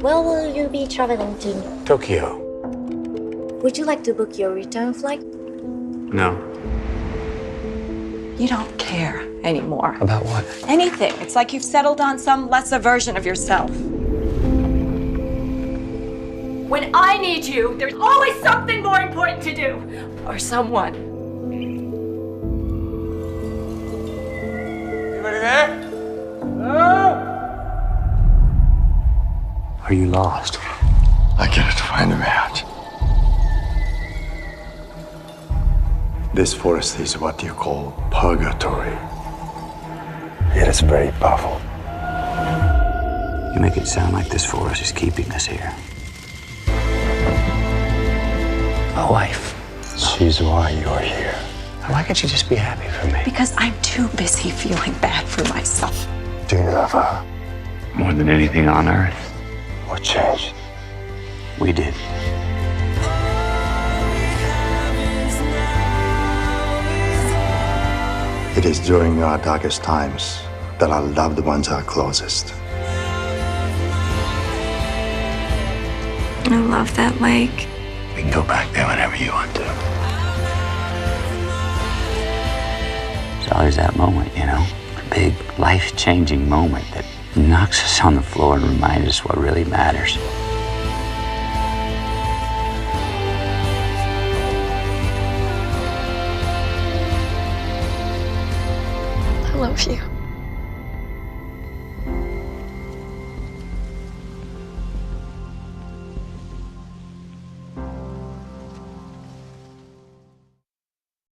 Where will you be traveling to? Tokyo. Would you like to book your return flight? No. You don't care anymore. About what? Anything. It's like you've settled on some lesser version of yourself. When I need you, there's always something more important to do. Or someone. Anybody there? Hello? Are you lost? I cannot find a way out. This forest is what you call purgatory. It is very powerful. You make it sound like this forest is keeping us here. My wife. She's why you're here. Why can't you just be happy for me? Because I'm too busy feeling bad for myself. Do you love her? More than anything on earth. What changed? We did. It is during our darkest times that our loved ones are closest. I love that lake. We can go back there whenever you want to. There's always that moment, you know? A big, life-changing moment that knocks us on the floor and reminds us what really matters. I love you.